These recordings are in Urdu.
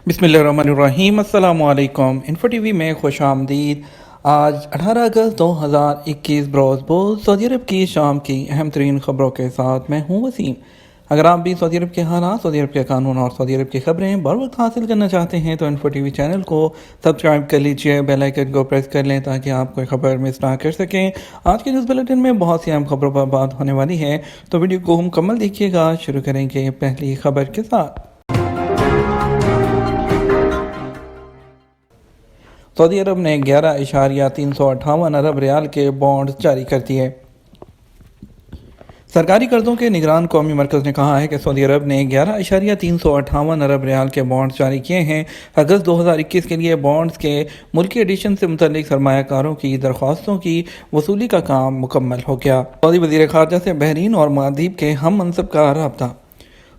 بسم اللہ الرحمن الرحیم۔ السلام علیکم۔ انفو ٹی وی میں خوش آمدید۔ آج 18 اگست 2021 بروز سعودی عرب کی شام کی اہم ترین خبروں کے ساتھ میں ہوں وسیم۔ اگر آپ بھی سعودی عرب کے حالات، سعودی عرب کے قانون اور سعودی عرب کی خبریں بر وقت حاصل کرنا چاہتے ہیں تو انفو ٹی وی چینل کو سبسکرائب کر لیجئے، بیل آئیکن کو پریس کر لیں تاکہ آپ کوئی خبر مس نہ کر سکیں۔ آج کے نیوز بلیٹن میں بہت سی اہم خبروں پر بات ہونے والی ہے، تو ویڈیو کو مکمل دیکھیے گا۔ شروع کریں گے پہلی خبر کے ساتھ۔ سعودی عرب نے 11.358 ارب ریال کے بانڈز جاری کر دیے۔ سرکاری قرضوں کے نگران قومی مرکز نے کہا ہے کہ سعودی عرب نے 11.358 ارب ریال کے بانڈز جاری کیے ہیں۔ اگست 2021 کے لیے بانڈز کے ملکی ایڈیشن سے متعلق سرمایہ کاروں کی درخواستوں کی وصولی کا کام مکمل ہو گیا۔ سعودی وزیر خارجہ سے بحرین اور مالدیپ کے ہم منصب کا رابطہ۔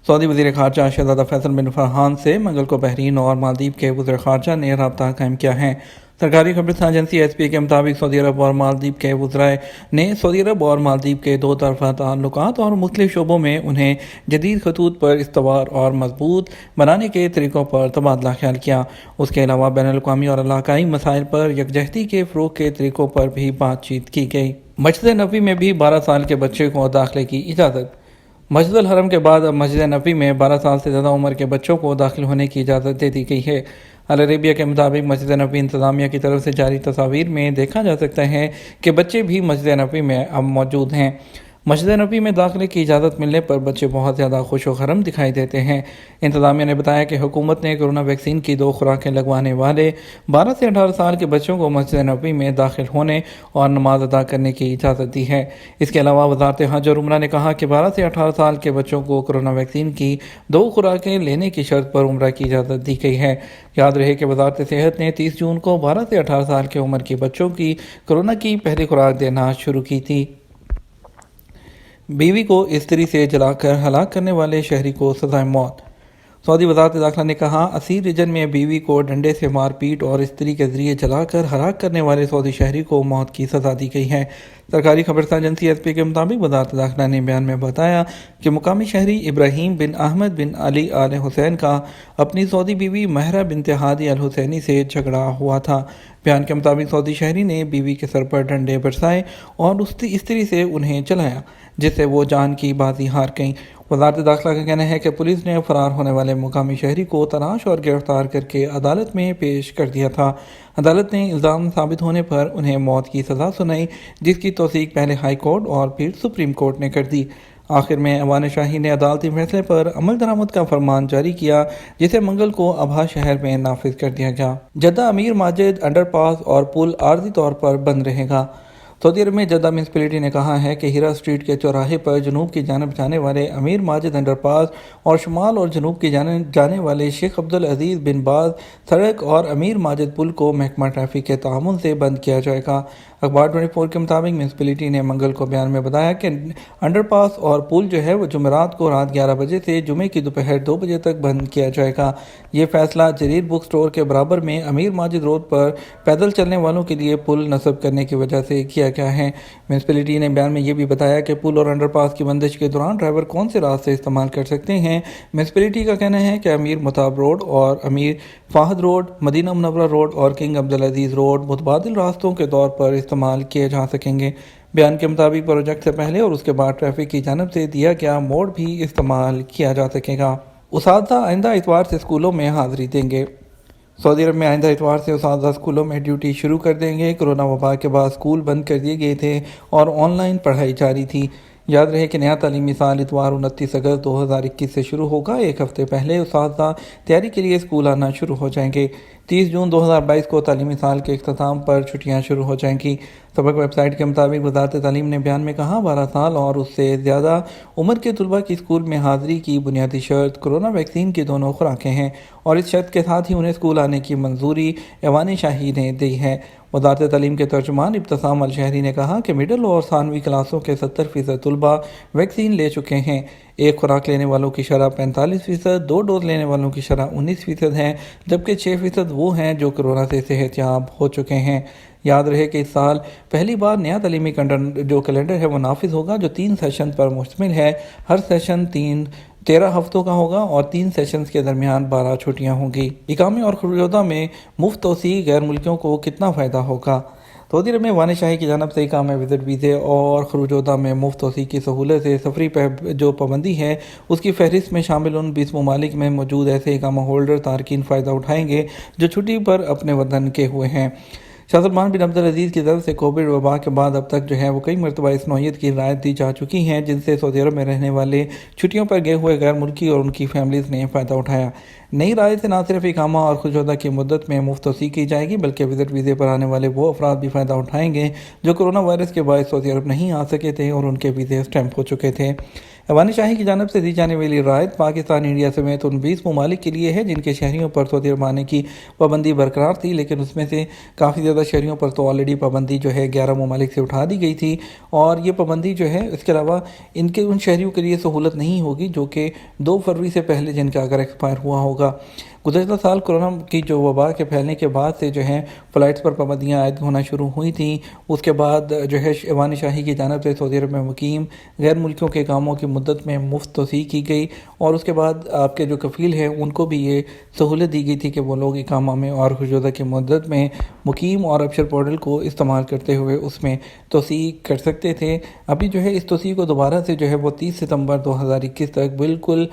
سعودی وزیر خارجہ شہزادہ فیصل بن فرحان سے منگل کو بحرین اور مالدیپ کے وزیر خارجہ نے رابطہ قائم کیا ہے۔ سرکاری خبررساں ایجنسی ایس پی کے مطابق سعودی عرب اور مالدیپ کے وزراء نے سعودی عرب اور مالدیپ کے دو طرفہ تعلقات اور مختلف شعبوں میں انہیں جدید خطوط پر استوار اور مضبوط بنانے کے طریقوں پر تبادلہ خیال کیا۔ اس کے علاوہ بین الاقوامی اور علاقائی مسائل پر یکجہتی کے فروغ کے طریقوں پر بھی بات چیت کی گئی۔ مسجد نبوی میں بھی 12 سال کے بچے کو داخلے کی اجازت۔ مسجد الحرم کے بعد اب مسجد نبوی میں 12 سال سے زیادہ عمر کے بچوں کو داخل ہونے کی اجازت دے دی گئی ہے۔ العربیہ کے مطابق مسجد نبوی انتظامیہ کی طرف سے جاری تصاویر میں دیکھا جا سکتا ہے کہ بچے بھی مسجد نبوی میں اب موجود ہیں۔ مسجد نبوی میں داخلے کی اجازت ملنے پر بچے بہت زیادہ خوش و خرم دکھائی دیتے ہیں۔ انتظامیہ نے بتایا کہ حکومت نے کورونا ویکسین کی 2 خوراکیں لگوانے والے 12 سے 18 سال کے بچوں کو مسجد نبوی میں داخل ہونے اور نماز ادا کرنے کی اجازت دی ہے۔ اس کے علاوہ وزارت حج اور عمرہ نے کہا کہ 12 سے 18 سال کے بچوں کو کورونا ویکسین کی 2 خوراکیں لینے کی شرط پر عمرہ کی اجازت دی گئی ہے۔ یاد رہے کہ وزارت صحت نے 30 جون کو 12 سے 18 سال کی عمر کے بچوں کی کورونا کی پہلی خوراک دینا شروع کی تھی۔ بیوی کو استری سے جلا کر ہلاک کرنے والے شہری کو سزائے موت۔ سعودی وزارت داخلہ نے کہا، اسیر ریجن میں بیوی کو ڈنڈے سے مار پیٹ اور استری کے ذریعے جلا کر ہلاک کرنے والے سعودی شہری کو موت کی سزا دی گئی ہے۔ سرکاری خبررساں ایجنسی ایس پی کے مطابق وزارت داخلہ نے بیان میں بتایا کہ مقامی شہری ابراہیم بن احمد بن علی آل حسین کا اپنی سعودی بیوی مہرہ بنت ہادی الحسینی سے جھگڑا ہوا تھا۔ بیان کے مطابق سعودی شہری نے بیوی کے سر پر ڈنڈے برسائے اور استری سے انہیں جلایا، جس سے وہ جان کی بازی ہار گئیں۔ وزارت داخلہ کا کہنا ہے کہ پولیس نے فرار ہونے والے مقامی شہری کو تلاش اور گرفتار کر کے عدالت میں پیش کر دیا تھا۔ عدالت نے الزام ثابت ہونے پر انہیں موت کی سزا سنائی، جس کی توثیق پہلے ہائی کورٹ اور پھر سپریم کورٹ نے کر دی۔ آخر میں ایوان شاہی نے عدالتی فیصلے پر عمل درآمد کا فرمان جاری کیا، جسے منگل کو ابہا شہر میں نافذ کر دیا گیا۔ جدہ امیر ماجد انڈر پاس اور پل عارضی طور پر بند رہے گا۔ سعودی عرب میں جدہ میونسپلٹی نے کہا ہے کہ ہیرا اسٹریٹ کے چوراہے پر جنوب کی جانب جانے والے امیر ماجد انڈر پاس اور شمال اور جنوب کی جانب جانے والے شیخ عبدالعزیز بن باز سڑک اور امیر ماجد پل کو محکمہ ٹریفک کے تعاون سے بند کیا جائے گا۔ اخبار 24 کے مطابق میونسپلٹی نے منگل کو بیان میں بتایا کہ انڈر پاس اور پل جو ہے وہ جمعرات کو رات 11 بجے سے جمعے کی دوپہر 2 بجے تک بند کیا جائے گا۔ یہ فیصلہ جریر بک سٹور کے برابر میں امیر ماجد روڈ پر پیدل چلنے والوں کے لیے پل نصب کرنے کی وجہ سے کیا گیا ہے۔ میونسپلٹی نے بیان میں یہ بھی بتایا کہ پل اور انڈر پاس کی بندش کے دوران ڈرائیور کون سے راستے استعمال کر سکتے ہیں۔ میونسپلٹی کا کہنا ہے کہ امیر متاب روڈ اور امیر فہد روڈ، مدینہ منورہ روڈ اور کنگ عبدالعزیز روڈ متبادل راستوں کے طور پر استعمال کیے جا سکیں گے۔ بیان کے مطابق پروجیکٹ سے پہلے اور اس کے بعد ٹریفک کی جانب سے دیا گیا موڑ بھی استعمال کیا جا سکے گا۔ اساتذہ آئندہ اتوار سے اسکولوں میں حاضری دیں گے۔ سعودی عرب میں آئندہ اتوار سے اساتذہ اسکولوں میں ڈیوٹی شروع کر دیں گے۔ کورونا وبا کے بعد اسکول بند کر دیے گئے تھے اور آن لائن پڑھائی جاری تھی۔ یاد رہے کہ نیا تعلیمی سال اتوار 29 اگست 2021 سے شروع ہوگا۔ ایک ہفتے پہلے اساتذہ تیاری کے لیے اسکول آنا شروع ہو جائیں گے۔ 30 جون 2022 کو تعلیمی سال کے اختتام پر چھٹیاں شروع ہو جائیں گی۔ سبق ویب سائٹ کے مطابق وزارت تعلیم نے بیان میں کہا، 12 سال اور اس سے زیادہ عمر کے طلباء کی اسکول میں حاضری کی بنیادی شرط کورونا ویکسین کی 2 خوراکیں ہیں اور اس شرط کے ساتھ ہی انہیں اسکول آنے کی منظوری ایوان شاہی نے دی ہے۔ وزارت تعلیم کے ترجمان ابتسام الشہری نے کہا کہ مڈل اور ثانوی کلاسوں کے 70% طلباء ویکسین لے چکے ہیں۔ 1 خوراک لینے والوں کی شرح 45%، 2 ڈوز لینے والوں کی شرح 19% ہے، جبکہ 6% وہ ہیں جو کورونا سے صحت یاب ہو چکے ہیں۔ یاد رہے کہ اس سال پہلی بار نیا تعلیمی کیلنڈر ہے وہ نافذ ہوگا، جو 3 سیشن پر مشتمل ہے۔ ہر سیشن 3 13 ہفتوں کا ہوگا اور 3 سیشنز کے درمیان 12 چھٹیاں ہوں گی۔ اقامے اور خروجہ میں مفت توسیع غیر ملکیوں کو کتنا فائدہ ہوگا؟ سعودی عرب میں وان شاہی کی جانب سے اقامہ وزٹ ویزے اور خروجہ میں مفت توسیع کی سہولت سے سفری جو پابندی ہے اس کی فہرست میں شامل ان 20 ممالک میں موجود ایسے اقامہ ہولڈر تارکین فائدہ اٹھائیں گے جو چھٹی پر اپنے وطن کے ہوئے ہیں۔ شاہ سلمان بن عبدالعزیز کی طرف سے کووڈ وبا کے بعد اب تک وہ کئی مرتبہ اس نوعیت کی رعایت دی جا چکی ہیں جن سے سعودی عرب میں رہنے والے چھٹیوں پر گئے ہوئے غیر ملکی اور ان کی فیملیز نے فائدہ اٹھایا۔ نئی رعایت سے نہ صرف اقامہ اور خروجہ کی مدت میں مفت توسیع کی جائے گی بلکہ وزٹ ویزے پر آنے والے وہ افراد بھی فائدہ اٹھائیں گے جو کورونا وائرس کے باعث سعودی عرب نہیں آ سکے تھے اور ان کے ویزے اسٹیمپ ہو چکے تھے۔ ایوان شاہی کی جانب سے دی جانے والی رعایت پاکستان، انڈیا سمیت ان 20 ممالک کے لیے ہے جن کے شہریوں پر سعودی عرب آنے کی پابندی برقرار تھی، لیکن اس میں سے کافی زیادہ شہریوں پر تو آلریڈی پابندی 11 ممالک سے اٹھا دی گئی تھی، اور یہ پابندی اس کے علاوہ ان شہریوں کے لیے سہولت نہیں ہوگی جو کہ 2 فروری سے پہلے جن کا اگر ایکسپائر ہوا ہوگا۔ گزشتہ سال کورونا کی وبا کے پھیلنے کے بعد سے فلائٹس پر پابندیاں عائد ہونا شروع ہوئی تھیں۔ اس کے بعد ایوان شاہی کی جانب سے سعودی عرب میں مقیم غیر ملکیوں کے کاموں کی مدت میں مفت توسیع کی گئی، اور اس کے بعد آپ کے کفیل ہیں ان کو بھی یہ سہولت دی گئی تھی کہ وہ لوگ اقامہ میں اور خروجہ کی مدت میں مقیم اور ابشر پورٹل کو استعمال کرتے ہوئے اس میں توسیع کر سکتے تھے۔ ابھی اس توسیع کو دوبارہ سے وہ 30 ستمبر 2021 تک بالکل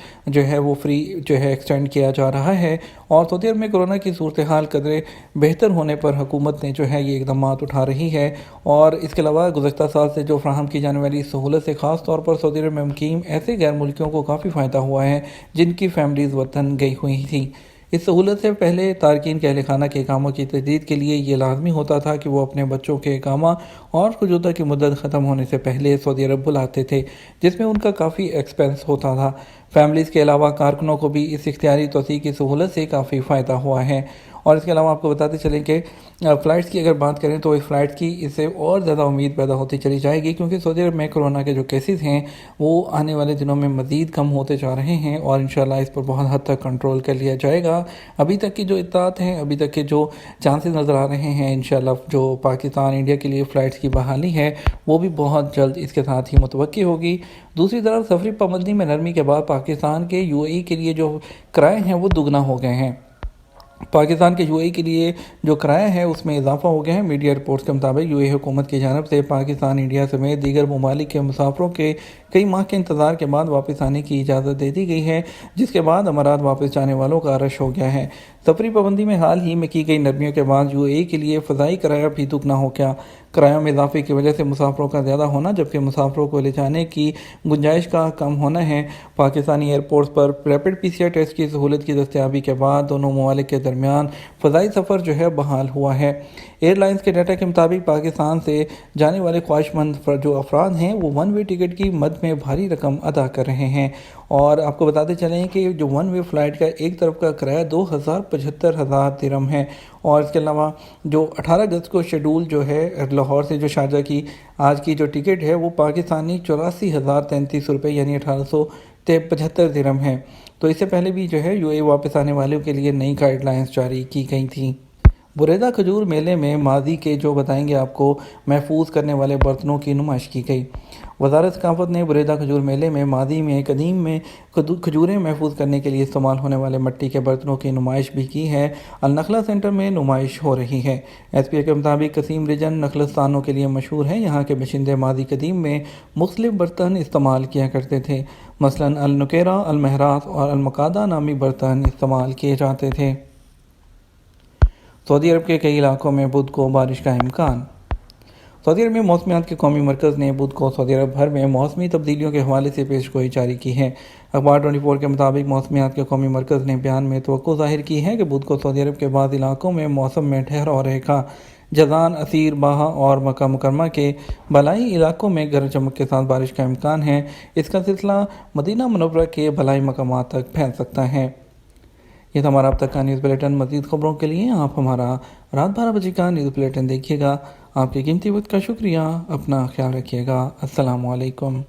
وہ فری ایکسٹینڈ کیا جا رہا ہے، اور سعودی عرب میں کورونا کی صورتحال قدرے بہتر ہونے پر حکومت نے یہ اقدامات اٹھا رہی ہے، اور اس کے علاوہ گزشتہ سال سے فراہم کی جانے والی سہولت سے خاص طور پر سعودی عرب میں مقیم ایسے غیر ملکیوں کو کافی فائدہ ہوا ہے جن کی فیملیز وطن گئی ہوئی تھیں۔ اس سہولت سے پہلے تارکین کے اہل خانہ کے اقامہ کی تجدید کے لیے یہ لازمی ہوتا تھا کہ وہ اپنے بچوں کے اقامہ اور خروجہ کی مدت ختم ہونے سے پہلے سعودی عرب بلاتے تھے، جس میں ان کا کافی ایکسپینس ہوتا تھا۔ فیملیز کے علاوہ کارکنوں کو بھی اس اختیاری توسیع کی سہولت سے کافی فائدہ ہوا ہے۔ اور اس کے علاوہ آپ کو بتاتے چلیں کہ فلائٹس کی اگر بات کریں تو اس فلائٹ کی اس سے اور زیادہ امید پیدا ہوتی چلی جائے گی، کیونکہ سعودی عرب میں کورونا کے کیسز ہیں وہ آنے والے دنوں میں مزید کم ہوتے جا رہے ہیں، اور انشاءاللہ اس پر بہت حد تک کنٹرول کر لیا جائے گا۔ ابھی تک کی اطلاعات ہیں، ابھی تک کے چانسز نظر آ رہے ہیں، انشاءاللہ پاکستان انڈیا کے لیے فلائٹس کی بحالی ہے وہ بھی بہت جلد اس کے ساتھ ہی متوقع ہوگی۔ دوسری طرف سفری پابندی میں نرمی کے بعد پاکستان کے UAE کے لیے کرائے ہیں وہ دگنا ہو گئے ہیں۔ پاکستان کے UAE کے لیے کرایہ ہے اس میں اضافہ ہو گیا ہے۔ میڈیا رپورٹس کے مطابق UAE حکومت کی جانب سے پاکستان، انڈیا سمیت دیگر ممالک کے مسافروں کے کئی ماہ کے انتظار کے بعد واپس آنے کی اجازت دے دی گئی ہے، جس کے بعد امارات واپس جانے والوں کا رش ہو گیا ہے۔ سفری پابندی میں حال ہی میں کی گئی نرمیوں کے بعد UAE کے لیے فضائی کرایہ بھی دگنا ہو گیا۔ کرایوں میں اضافے کی وجہ سے مسافروں کا زیادہ ہونا جبکہ مسافروں کو لے جانے کی گنجائش کا کم ہونا ہے۔ پاکستانی ایئرپورٹس پر ریپڈ PCR ٹیسٹ کی سہولت کی دستیابی کے بعد دونوں ممالک کے درمیان فضائی سفر بحال ہوا ہے۔ ایئر لائنز کے ڈیٹا کے مطابق پاکستان سے جانے والے خواہش مند افراد ہیں وہ ون وے ٹکٹ کی مد میں بھاری رقم ادا کر رہے ہیں، اور آپ کو بتاتے چلیں کہ ون وے فلائٹ کا ایک طرف کا کرایہ 2,75,000 درہم ہے، اور اس کے علاوہ 18 اگست کو شیڈول لاہور سے شارجہ کی آج کی ٹکٹ ہے وہ پاکستانی 84,033 روپے یعنی 1,875 درہم ہے۔ تو اس سے پہلے بھی UAE واپس آنے والوں کے لیے نئی گائیڈ لائنز جاری کی گئی تھیں۔ بریدہ کھجور میلے میں ماضی کے بتائیں گے آپ کو محفوظ کرنے والے برتنوں کی نمائش کی گئی۔ وزارت ثقافت نے بریدہ کھجور میلے میں ماضی میں قدیم میں کھجوریں محفوظ کرنے کے لیے استعمال ہونے والے مٹی کے برتنوں کی نمائش بھی کی ہے۔ النخلہ سینٹر میں نمائش ہو رہی ہے۔ SPA کے مطابق قسیم ریجن نخلستانوں کے لیے مشہور ہے۔ یہاں کے باشندے ماضی قدیم میں مختلف برتن استعمال کیا کرتے تھے، مثلاً النکیرہ، المہرات اور المقادہ نامی برتن استعمال کیے جاتے تھے۔ سعودی عرب کے کئی علاقوں میں بدھ کو بارش کا امکان۔ سعودی عرب میں موسمیات کے قومی مرکز نے بدھ کو سعودی عرب بھر میں موسمی تبدیلیوں کے حوالے سے پیشگوئی جاری کی ہے۔ اخبار 24 کے مطابق موسمیات کے قومی مرکز نے بیان میں توقع ظاہر کی ہے کہ بدھ کو سعودی عرب کے بعض علاقوں میں موسم میں ٹھہراؤ رہے گا۔ جازان، عسیر، باہا اور مکہ مکرمہ کے بالائی علاقوں میں گرج چمک کے ساتھ بارش کا امکان ہے۔ اس کا سلسلہ مدینہ منورہ کے بالائی مقامات تک پھیل سکتا ہے۔ یہ تھا ہمارا اب تک کا نیوز بلیٹن۔ مزید خبروں کے لیے آپ ہمارا رات 12 بجے کا نیوز بلیٹن دیکھیے گا۔ آپ کے قیمتی وقت کا شکریہ۔ اپنا خیال رکھیے گا۔ السلام علیکم۔